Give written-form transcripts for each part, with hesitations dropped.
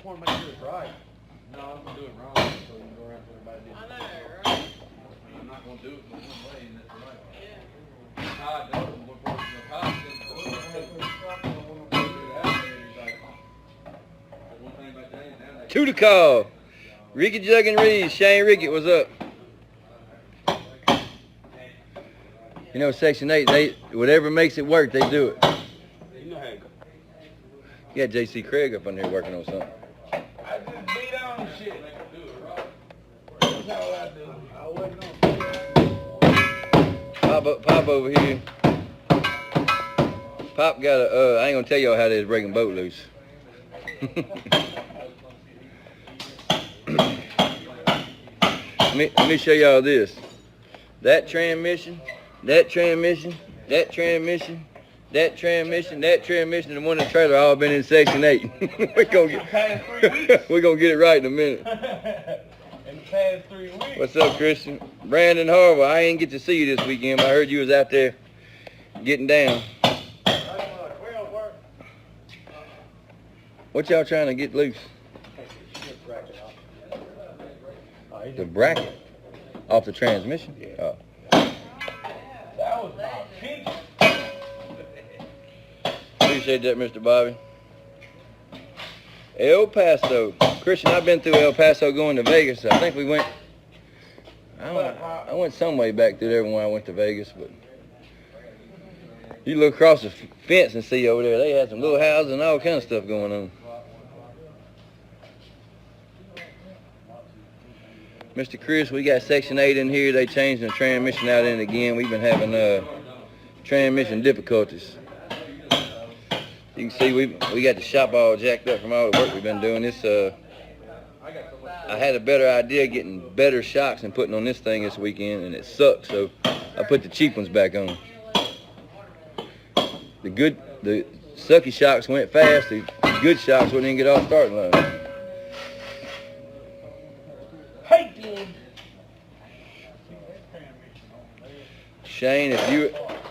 want to make sure it's right. No, I'm going to do it wrong, so you can go around to everybody do it. I know, right? I'm not going to do it but one way, and that's right. Yeah. Todd does it before Todd says to the call. Ricky Jug and Reed, Shane Rickett, what's up? You know, Section 8, they whatever makes it work, they do it. You know how it goes. You got J.C. Craig up on there working on something. I just beat on the shit. That's all I do. I wasn't on. Pop over here. Pop got a, I ain't gonna tell y'all how they was breaking boat loose. Let me show y'all this. That transmission, that transmission, that transmission, that transmission, that transmission, and the one in the trailer all been in Section 8. We're gonna get it right in a minute. In the past 3 weeks. What's up, Christian? Brandon Harwell, I ain't get to see you this weekend, but I heard you was out there getting down. What y'all trying to get loose? The bracket off the transmission? Oh. That was my pinch. Appreciate that, Mr. Bobby. El Paso. Christian, I've been through El Paso going to Vegas. I think we went, I went some way back through there when I went to Vegas, but you look across the fence and see over there, they had some little houses and all kinds of stuff going on. Mr. Chris, we got Section 8 in here. They changed the transmission out in again. We've been having transmission difficulties. You can see we got the shop all jacked up from all the work we've been doing. This I had a better idea getting better shocks and putting on this thing this weekend, and it sucked. So I put the cheap ones back on. The sucky shocks went fast. The good shocks wouldn't even get off starting line.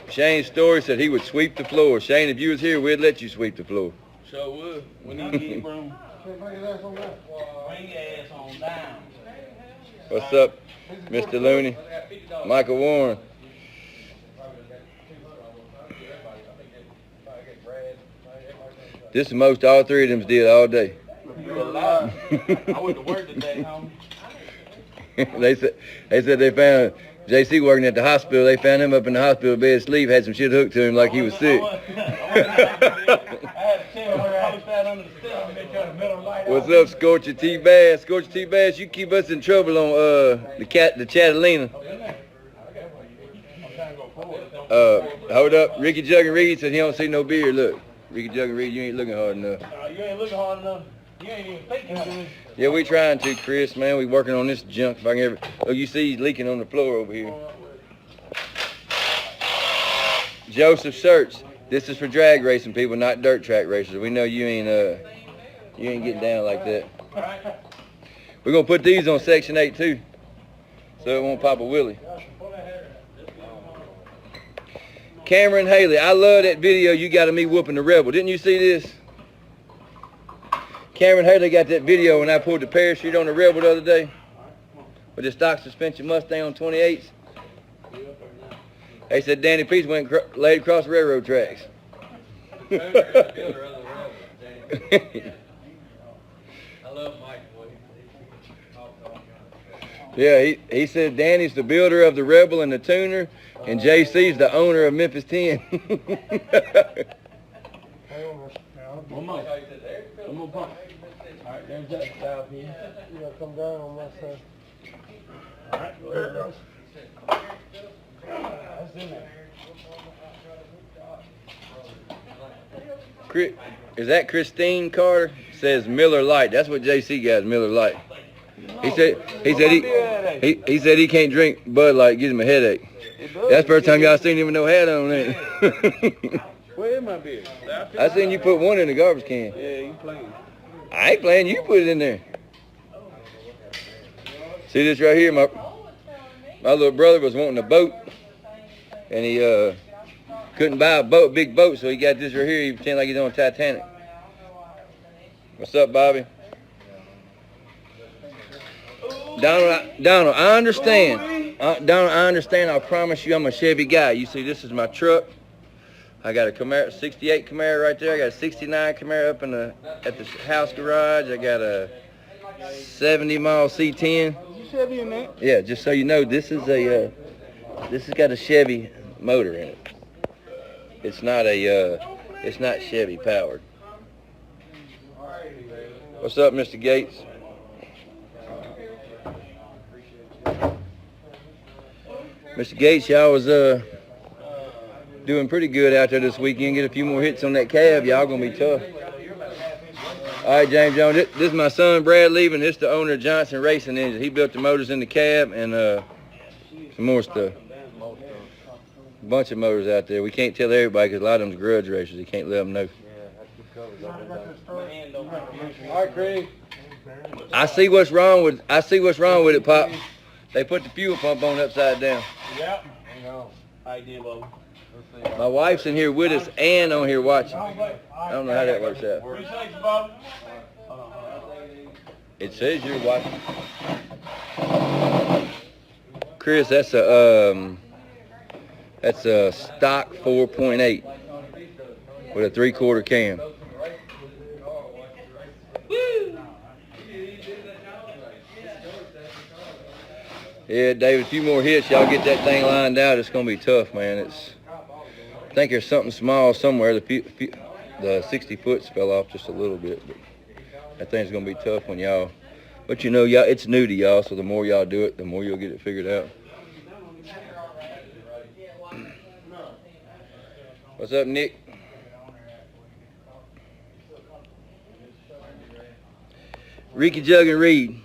Shane's story said he would sweep the floor. Shane, if you was here, we'd let you sweep the floor. Sure would. When he get broom. Bring your ass on down. What's up, Mr. Looney? Michael Warren. This is the most all three of them did all day. You alive. I went to work today, homie. They said they found JC working at the hospital. They found him up in the hospital bed asleep, had some shit hooked to him like he was sick. What's up, Scorcher T Bass? Scorcher T Bass, you keep us in trouble on the Catalina. Hold up, Ricky Jug and Reed said he don't see no beard. Look, Ricky Jug and Reed, you ain't looking hard enough. You ain't looking hard enough. You ain't even thinking of it. Yeah, we trying to, Chris, man. We working on this junk. If I can ever... Oh, you see he's leaking on the floor over here. Joseph Shirts. This is for drag racing people, not dirt track racers. We know you ain't getting down like that. We're gonna put these on Section 8 too, so it won't pop a wheelie. Cameron Haley, I love that video you got of me whooping the Rebel. Didn't you see this? Cameron Haley got that video when I pulled the parachute on the Rebel the other day with the stock suspension Mustang on 28s. They said Danny Peace went laid across the railroad tracks. I love Mike. Yeah, he said Danny's the builder of the Rebel and the tuner, and JC's the owner of Memphis 10. One more. One more pump. All right, there's that valve here. You gotta come down on my side. All right, there it goes. That's in there. Is that Christine Carter? Says Miller Lite. That's what JC got, Miller Lite. He said he can't drink Bud Light, gives him a headache. That's the first time y'all seen him with no hat on, ain't it? Where is my beer? I seen you put one in the garbage can. Yeah, you playing. I ain't playing, you put it in there. See this right here? My little brother was wanting a boat, and he couldn't buy a big boat, so he got this right here. He pretended like he's on Titanic. What's up, Bobby? Donald, I understand. Donald, I understand. I promise you I'm a Chevy guy. You see, this is my truck. I got a Camaro, 68 Camaro right there. I got a 69 Camaro up at the house garage. I got a 70-mile C10. Chevy in there? Yeah, just so you know, this has got a Chevy motor in it. It's not Chevy powered. What's up, Mr. Gates? Mr. Gates, y'all was doing pretty good out there this weekend. Get a few more hits on that cab, y'all gonna be tough. All right, James Jones, this is my son Brad Leaving. This is the owner of Johnson Racing Engine. He built the motors in the cab and some more stuff. A bunch of motors out there. We can't tell everybody because a lot of them's grudge racers. You can't let them know. All right, Craig. I see what's wrong with it, Pop. They put the fuel pump on upside down. Yep. I did, Bubba. My wife's in here with us and on here watching. I don't know how that works out. It says you're watching. Chris, that's a stock 4.8 with a 3/4 cam. Yeah, David, a few more hits, y'all get that thing lined out. It's gonna be tough, man. I think there's something small somewhere. The 60 foots fell off just a little bit, but that thing's gonna be tough when y'all. But you know, y'all, it's new to y'all, so the more y'all do it, the more you'll get it figured out. What's up, Nick? Ricky Jug and Reed.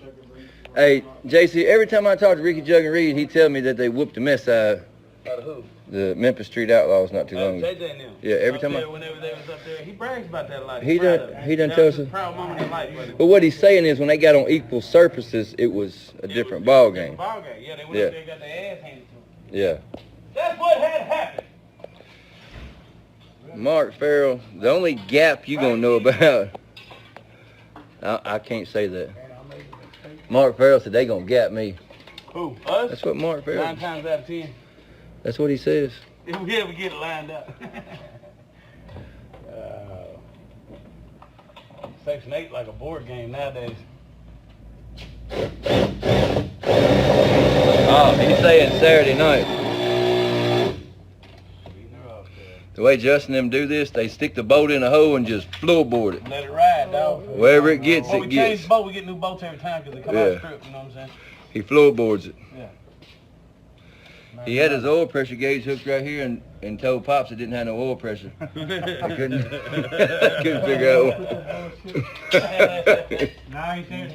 Hey, JC, every time I talk to Ricky Jug and Reed, he tell me that they whooped the mess out of who? The Memphis Street Outlaws not too long ago. JJ and them. Yeah, every time whenever they was up there, he brags about that a lot. He done tell us. Proud moment in life. But what he's saying is when they got on equal surfaces, it was a different ball game. Ball game. Yeah, they went up there and got their ass handed to them. Yeah. That's what had happened. Mark Farrell, the only gap you gonna know about, I can't say that. Mark Farrell said they gonna gap me. Who? Us? That's what Mark Farrell. 9 times out of 10. That's what he says. If we ever get it lined up. Section 8 like a board game nowadays. Oh, he's saying Saturday night. The way Justin and them do this, they stick the boat in a hole and just floorboard it. Let it ride, dog. Wherever it gets, we change the boat, we get new boats every time because they come out of the strip, you know what I'm saying? He floorboards it. Yeah. He had his oil pressure gauge hooked right here and told Pops it didn't have no oil pressure. I couldn't figure out. Now he says,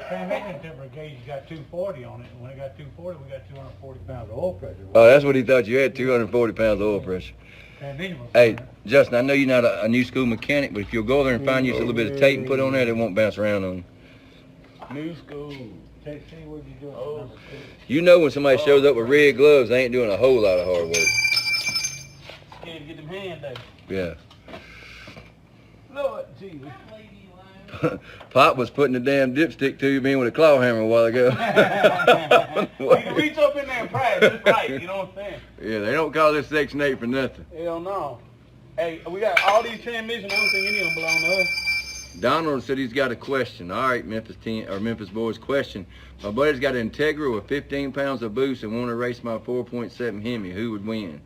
transmission temperature gauge, you got 240 on it, and when it got 240, we got 240 pounds of oil pressure. Oh, that's what he thought you had, 240 pounds of oil pressure. Hey, Justin, I know you're not a new school mechanic, but if you'll go there and find you a little bit of tape and put on there, they won't bounce around on you. New school. Oh. You know when somebody shows up with red gloves, they ain't doing a whole lot of hard work. Scared to get them hands there. Yeah. Lord, Jesus. Pop was putting the damn dipstick to you being with a claw hammer a while ago. You can reach up in there and practice. It's right, you know what I'm saying? Yeah, they don't call this Section 8 for nothing. Hell no. Hey, we got all these transmissions. I don't think any of them belong to us. Donald said he's got a question. All right, Memphis boys, question. My buddy's got an Integra with 15 pounds of boost and want to race my 4.7 Hemi. Who would win?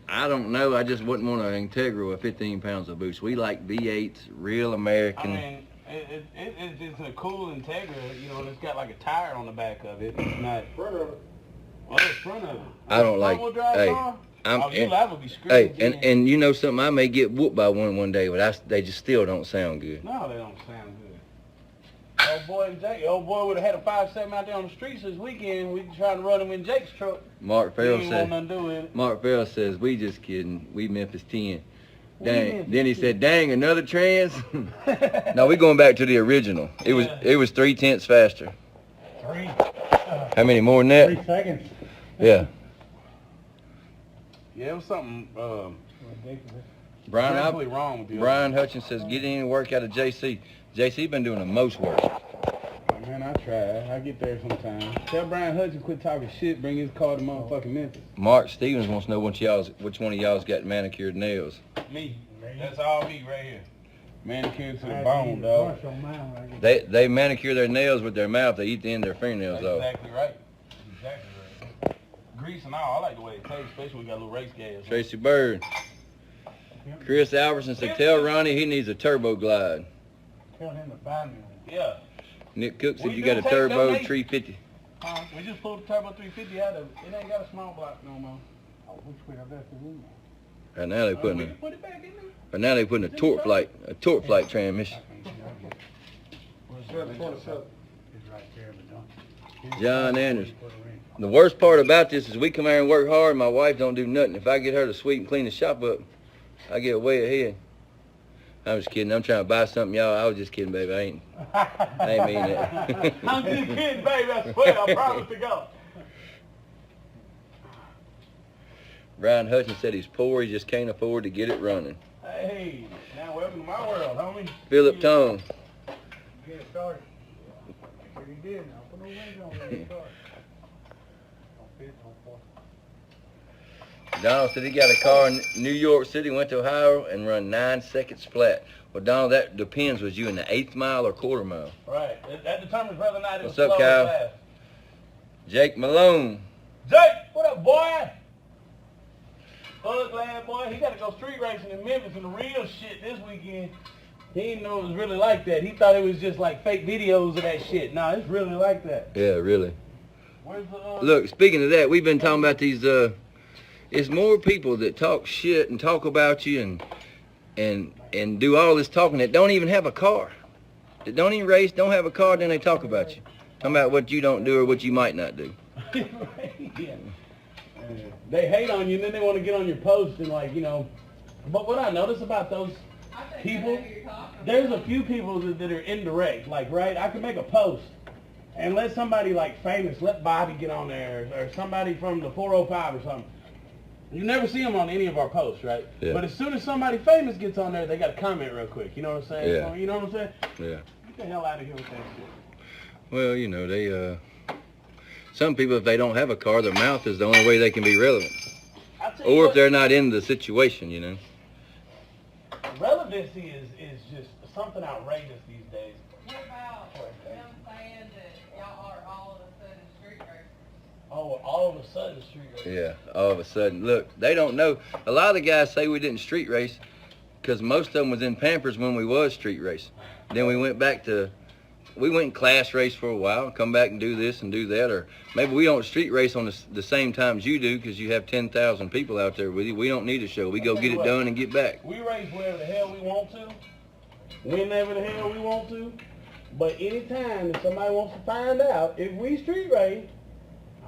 I don't know. I just wouldn't want an Integra with 15 pounds of boost. We like V8s, real American. I mean, it's a cool Integra. You know, it's got like a tire on the back of it. It's not front of it. Well, it's front of it. I don't like. Hey, and you know something, I may get whooped by one day, but they just still don't sound good. No, they don't sound good. Old boy would have had a 5.7 out there on the streets this weekend. We trying to run him in Jake's truck. Mark Farrell said. Want nothing to do with it. Mark Farrell says we just kidding. We Memphis 10. Dang. Then he said, "Dang, another trans." No, we going back to the original. It was 3/10 faster. How many more than that? 3 seconds. Yeah. Yeah, it was something Brian, definitely wrong with you. Brian Hutchins says, get any work out of JC. JC been doing the most work. Man, I try. I get there sometimes. Tell Brian Hudson quit talking shit. Bring his car to motherfucking Memphis. Mark Stevens wants to know which one of y'all's got manicured nails. Me. That's all me right here. Manicured to the bone, dog. They manicure their nails with their mouth. They eat the end of their fingernails That's off. exactly right. Exactly right. Grease and all. I like the way it tastes, especially when we got a little race gas. Tracy Bird. Chris Alverson said, tell Ronnie he needs a turbo glide. Tell him to buy me one. Yeah. Nick Cook said We you do got a take turbo donations. 350. We just pulled the Turbo 350 out of it. It ain't got a small block no more. Oh, which way I left the room? And now they We putting can put it back in there. a torque flight transmission. It's right there, but don't. John Anders. The worst part about this is we come here and work hard. My wife don't do nothing. If I get her to sweep and clean the shop up, I get way ahead. I'm just kidding. I'm trying to buy something, y'all. I was just kidding, baby. I ain't mean that. I'm just kidding, baby. I swear. I promise to go. Brian Hutchins said he's poor. He just can't afford to get it running. Hey, now welcome to my world, homie. Philip Tone. Get it started. Sure you did now. Put no wings on when you start. Don't fit, don't fall. Donald said he got a car in New York City, went to Ohio, and run 9 seconds flat. Well, Donald, that depends. Was you in the 1/8 mile or 1/4 mile? Right. That determines whether or not it was What's up, slow Kyle? or fast. Jake Malone. Jake, what up, boy? Thug lad, boy. He got to go street racing in Memphis and the real shit this weekend. He didn't know it was really like that. He thought it was just like fake videos of that shit. Nah, it's really like that. Yeah, really. Where's the Look, speaking of that, we've been talking about these, it's more people that talk shit and talk about you and do all this talking that don't even have a car. That don't even race, don't have a car, then they talk about you. Talking about what you don't do or what you might not do. yeah. They hate on you and then they want to get on your post and like, you know. But what I notice about those people, there's a few people that are indirect. Like, right, I can make a post and let somebody like famous, let Bobby get on there or somebody from the 405 or something. You never see them on any of our posts, right? Yeah. But as soon as somebody famous gets on there, they got to comment real quick. You know what I'm saying? Yeah. You know what I'm saying? Yeah. Get the hell out of here with that shit. Well, you know, they, some people, if they don't have a car, their mouth is the only way they can be relevant. Or if they're not in the situation, you know. Relevancy is just something outrageous these days. What about them saying that y'all are all of a sudden street racers? Oh, all of a sudden street racing. Yeah, all of a sudden. Look, they don't know. A lot of the guys say we didn't street race because most of them was in Pampers when we was street race. Then we went and class race for a while, come back and do this and do that. Or maybe we don't street race on the same times you do because you have 10,000 people out there with you. We don't need a show. We go get it done and get back. We race wherever the hell we want to, whenever the hell we want to. But anytime if somebody wants to find out if we street race,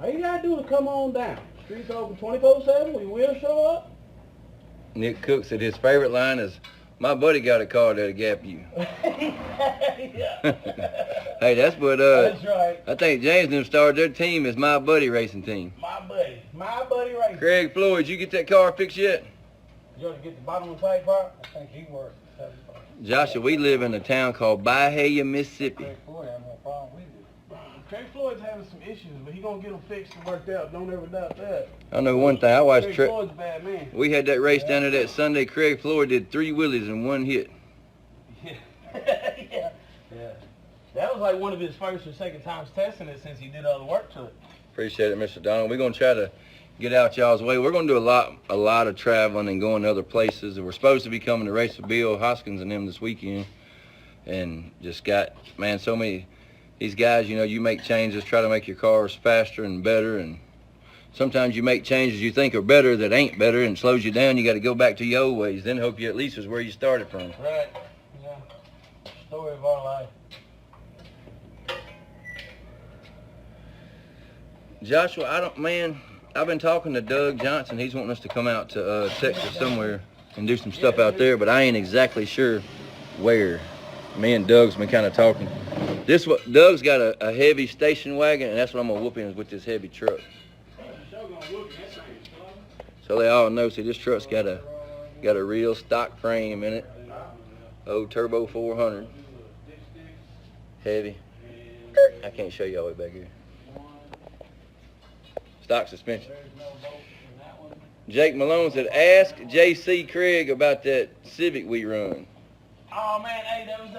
all you gotta do is come on down. Streets open 24/7. We will show up. Nick Cook said his favorite line is, "My buddy got a car that'll gap you." Hey, that's what That's right. I think James and them started their team as My Buddy Racing Team. My buddy racing. Craig Floyd, you get that car fixed yet? You want to get the bottom of the pipe part? I think he works at 75. Joshua, we live in a town called Byhalia, Mississippi. Craig Floyd had more problem we do. Craig Floyd's having some issues, but he gonna get them fixed and worked out. Don't ever doubt that. I know one thing. I watched Craig Floyd's a bad man. we had that race down there that Sunday. Craig Floyd did 3 wheelies in 1 hit. Yeah. Yeah. That was like one of his first or second times testing it since he did all the work to it. Appreciate it, Mr. Donald. We're gonna try to get out y'all's way. We're gonna do a lot of traveling and going to other places. We're supposed to be coming to race with Bill Hoskins and them this weekend, and just got, man, so many. These guys, you know, you make changes, try to make your cars faster and better, and sometimes you make changes you think are better that ain't better and slows you down. You got to go back to your old ways. Then hope you at least is where you started from. Right. Yeah. Story of our life. Joshua, I've been talking to Doug Johnson. He's wanting us to come out to Texas somewhere and do some stuff out there, but I ain't exactly sure where. Me and Doug's been kind of talking. Doug's got a heavy station wagon, and that's what I'm gonna whoop in is with this heavy truck. So they all know. See, this truck's got a real stock frame in it. Old turbo 400, heavy. I can't show you all the way back here. Stock suspension. Jake Malone said, ask J.C. Craig about that Civic we run. Oh man, hey, that was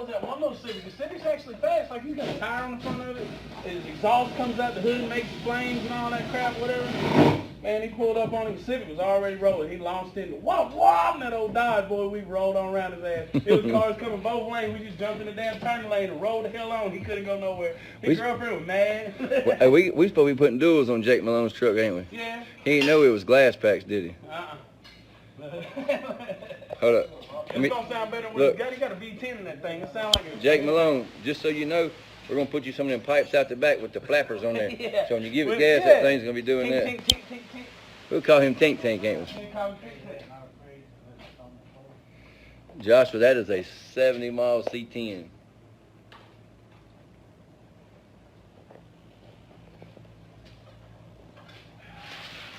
that one of those Civics. The Civic's actually fast. Like, he's got a tire on the front of it. His exhaust comes out the hood, makes flames and all that crap, whatever. Man, he pulled up on him. The Civic was already rolling. He launched into whoa, that old Dodge, boy. We rolled on around his ass. It was cars coming both lanes. We just jumped in the damn turning lane and rolled the hell on. He couldn't go nowhere. His girlfriend was mad. Well, we supposed to be putting duals on Jake Malone's truck, ain't we? Yeah. He didn't know it was glass packs, did he? Hold up. It's gonna sound better when you got a V10 in that thing. It sounds like a Jake Malone, just so you know, we're gonna put you some of them pipes out the back with the flappers on there. Yeah. So when you give it gas, that thing's gonna be doing that. Tink, tink, tink, tink. We'll call him Tink Tank, ain't we? They call him tink, tink. Joshua, that is a 70-mile C10.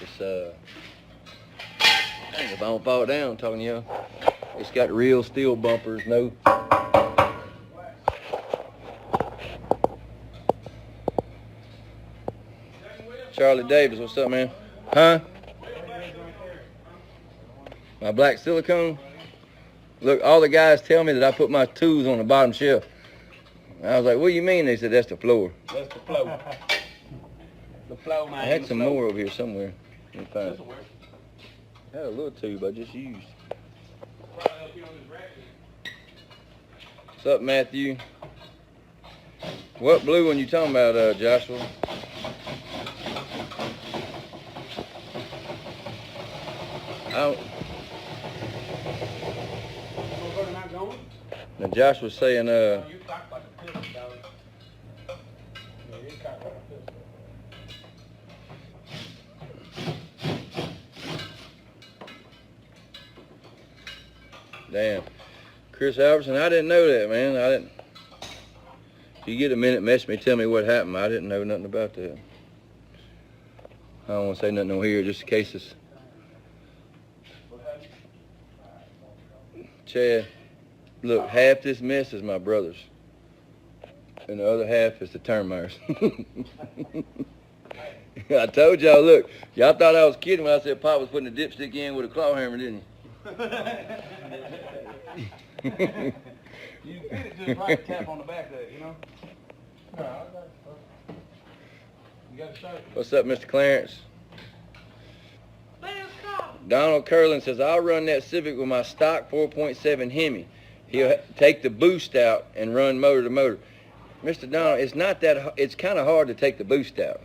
It's dang, if I don't fall down, I'm talking to you. It's got real steel bumpers, no. Charlie Davis, what's up, man? Huh? My black silicone? Look, all the guys tell me that I put my tools on the bottom shelf. I was like, what do you mean? They said, that's the floor. That's the flow. The flow, man. I had some flow. more over here somewhere. Let me find it. This'll work. I had a little tube I just used. Probably up here on this rack. What's up, Matthew? What blue one you talking about, Joshua? I don't... Not going? Now Josh was saying, You cocked like a pistol, dog. Yeah, you cocked like a pistol. damn. Chris Albertson, I didn't know that, man. I didn't. If you get a minute, message me, tell me what happened. I didn't know nothing about that. I don't want to say nothing on here just in case it's... Chad, look, half this mess is my brother's. And the other half is the Termeyers. I told y'all, look, y'all thought I was kidding when I said Pop was putting the dipstick in with a claw hammer, didn't You fit it just right, tap on the back of it, you know? You got a shirt? What's up, Mr. Clarence? Let's go. Donald Curlin says, I'll run that Civic with my stock 4.7 Hemi. He'll take the boost out and run motor to motor. Mr. Donald, it's not that, it's kind of hard to take the boost out.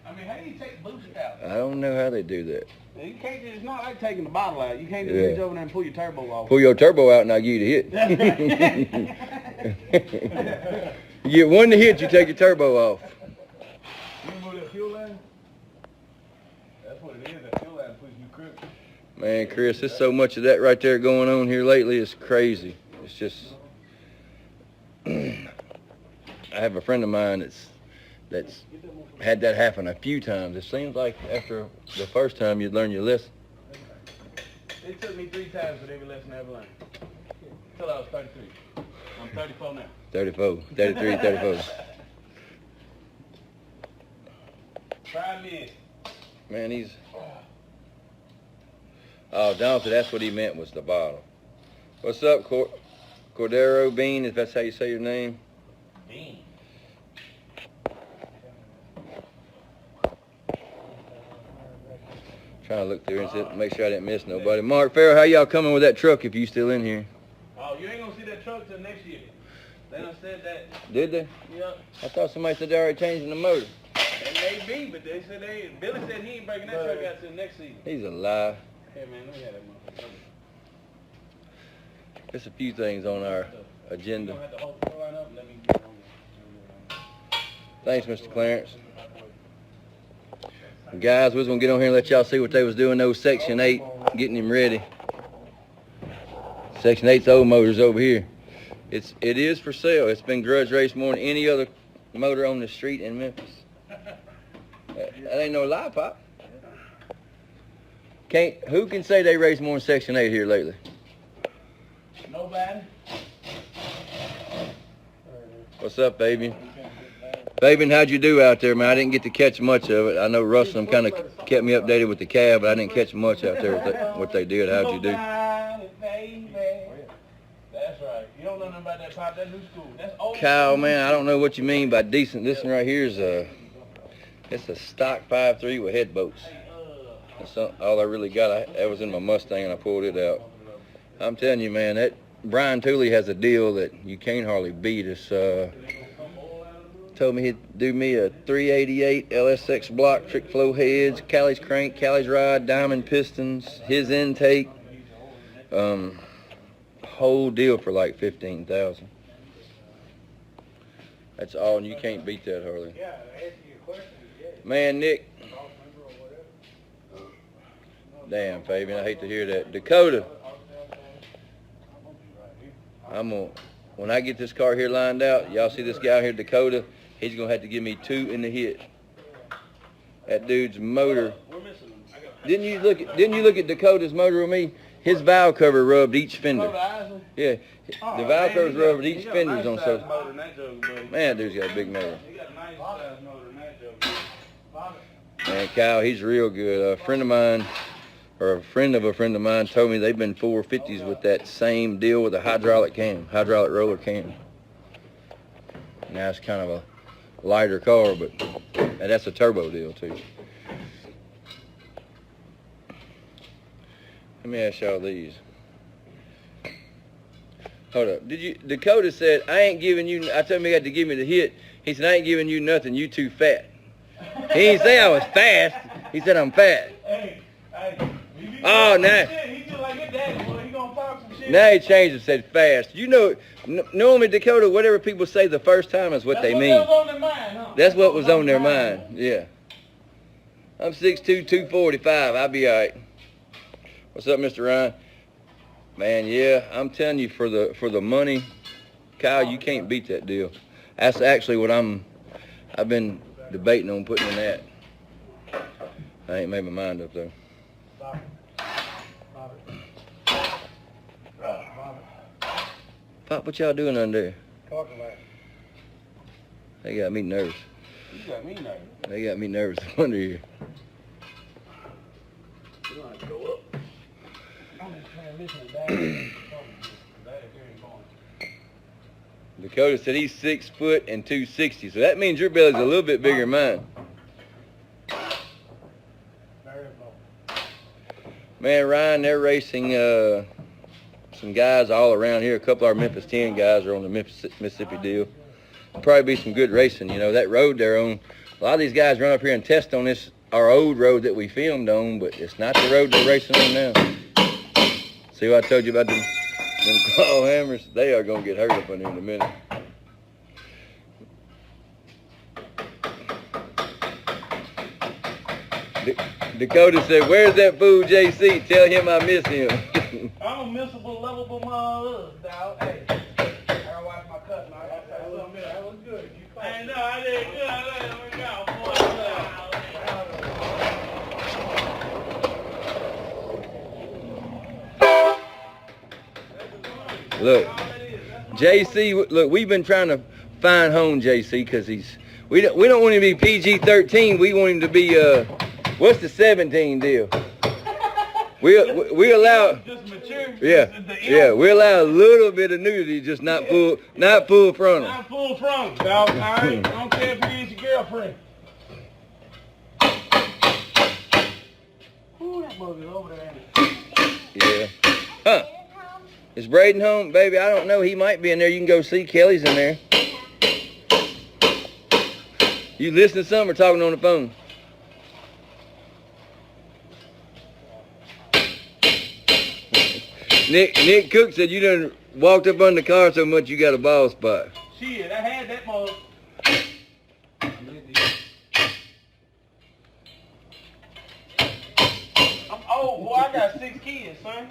I mean, how do you take the boost out? I don't know how they do that. You can't, it's not like taking the bottle out. You can't just Yeah. reach over there and pull your turbo off. Pull your turbo out and I'll give you the hit. You get one to hit, you take your turbo off. You move that fuel line? That's what it is, that fuel line pushes you crooked. Man, Chris, there's so much of that right there going on here lately. It's crazy. It's just... I have a friend of mine that's had that happen a few times. It seems like after the first time you'd learn your lesson. It took me 3 times with every lesson I ever learned. Until I was 33. I'm 34 now. 34, 33, 34. 5 minutes. Man, he's... Oh, Donald said that's what he meant was the bottle. What's up, Cordero Bean, if that's how you say your name? Bean. Trying to look through and make sure I didn't miss nobody. Mark Farrell, how y'all coming with that truck if you still in here? Oh, you ain't gonna see that truck till next year. They done said that. Did they? Yep. I thought somebody said they already changing the motor. It may be, but they said they ain't. Billy said he ain't breaking that truck out till next season. He's a lie. Hey man, let me have that motherfucker. There's a few things on our You agenda. gonna have to hold the line up and let me get on there. Thanks, Mr. Clarence. Guys, we was gonna get on here and let y'all see what they was doing those Section 8, getting him ready. Section 8's old motors over here. It is for sale. It's been grudge raced more than any other motor on the street in Memphis. That ain't no lie, Pop. Who can say they raced more than Section 8 here lately? Nobody. What's up, baby? Fabian, how'd you do out there, man? I didn't get to catch much of it. I know Russell kind of kept me updated with the cab, but I didn't catch much out there with what they did. How'd you do? That's right. You don't know nothing about that pop, that new school. That's old. Kyle, man, I don't know what you mean by decent. This one right here is it's a stock 5.3 with head bolts. That's all I really got. That was in my Mustang and I pulled it out. I'm telling you, man, that Brian Tooley has a deal that you can't hardly beat. It's told me he'd do me a 388 LSX block, trick flow heads, Callie's crank, Callie's rod, diamond pistons, his intake, whole deal for like $15,000. That's all, and you can't beat that hardly. Man, Nick. Damn, Fabian, I hate to hear that. Dakota. When I get this car here lined out, y'all see this guy here, Dakota, he's gonna have to give me 2 in the hit. That dude's motor. Didn't you look at Dakota's motor with me? His valve cover rubbed each fender. Yeah, the valve cover's rubbed each fenders on so. Man, that dude's got a big motor. Man, Kyle, he's real good. A friend of mine, or a friend of mine, told me they've been 450s with that same deal with a hydraulic roller cam. Now it's kind of a lighter car, but and that's a turbo deal too. Let me ask y'all these. Hold up. Dakota said, I ain't giving you, I told him he had to give me the hit. He said, I ain't giving you nothing, you too fat. He didn't say I was fast. He said I'm fat. Oh, now. Now he changed and said fast. You know, normally, Dakota, whatever people say the first time is what they mean. That's what was on their mind, yeah. I'm 6'2", 245. I'll be all right. What's up, Mr. Ryan? Man, yeah, I'm telling you, for the money, Kyle, you can't beat that deal. That's actually what I've been debating on putting in that. I ain't made my mind up though. Pop, what y'all doing under there? Talking about it. They got me nervous. You got me nervous. They got me nervous under here. You want to go up? I'm just transmission down. Dakota said he's 6 foot and 260, so that means your belly's a little bit bigger than mine. Man, Ryan, they're racing some guys all around here. A couple of our Memphis 10 guys are on the Mississippi deal. Probably be some good racing. You know, that road they're on, a lot of these guys run up here and test on this, our old road that we filmed on, but it's not the road they're racing on now. See what I told you about them claw hammers? They are going to get hurt up in here in a minute. Dakota said, where's that fool JC? Tell him I miss him. I'm a missable, lovable mother, dog. Hey, I gotta watch my cut, man. That was good. Hey, no, I did good. I let it work out, boy. Look, JC, look, we've been trying to find home JC because we don't want him to be PG-13. We want him to be, what's the 17 deal? We allow, yeah, we allow a little bit of nudity, just not full frontal. Not full frontal, dog. All right, I don't care if he is your girlfriend. Ooh, that mug is over there, ain't it? Yeah. Huh? Is Braden home, baby? I don't know. He might be in there. You can go see. Kelly's in there. You listening to something or talking on the phone? Nick Cook said you done walked up on the car so much you got a bald spot. Shit, I had that mug. I'm old, boy. I got 6 kids, son.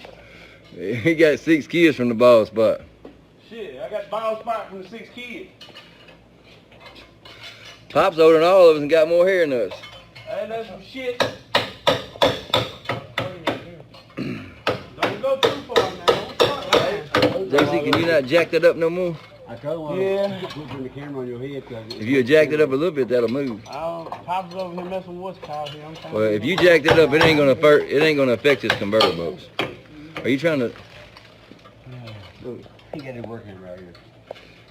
He got 6 kids from the bald spot. Shit, I got the bald spot from the 6 kids. Pop's older than all of us and got more hair than us. Ain't that some shit? Don't go too far now. JC, can you not jack that up no more? I told him, Yeah. put the camera on your head. If you jacked it up a little bit, that'll move. Pops over here messing with what's called here. I'm trying Well, if you jacked it up, it ain't gonna affect his converter bolts. Are you trying to? Look, he got it working right here.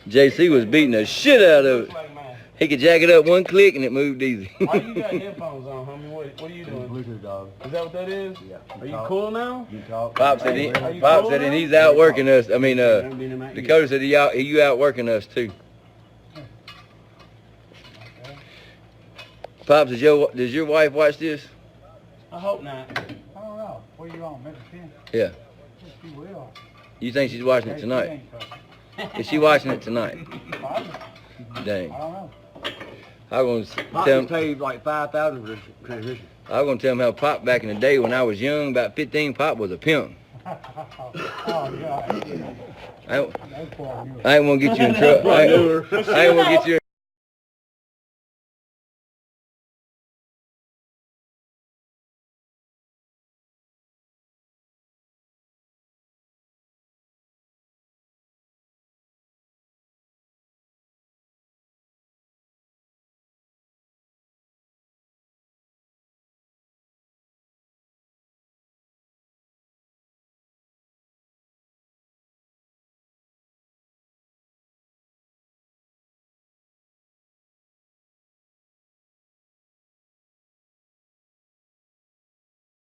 JC was beating the shit out of it. like, man. He could jack it up one click and it moved easy. Why you got headphones on, homie? What are you doing? Bluetooth dog. Is that what that is? Yeah. Are you cool now? You talk. Pop said Are you Pop cool said now? he's outworking us. I mean, Dakota said you outworking us too. Pops, does your wife watch this? I hope not. I don't know. What are you on, Memphis 10? Yeah. Yes, she will. You think she's watching it Hey, tonight? she ain't fucking. Is she watching it tonight? Probably. Dang. I don't know. I was Pop gonna tell him. paid like $5,000 for this transmission. I was gonna tell him how Pop back in the day when I was young, about 15, Pop was a pimp. Oh, God. I That's poor you. ain't wanna get you in trouble. I ain't wanna get you in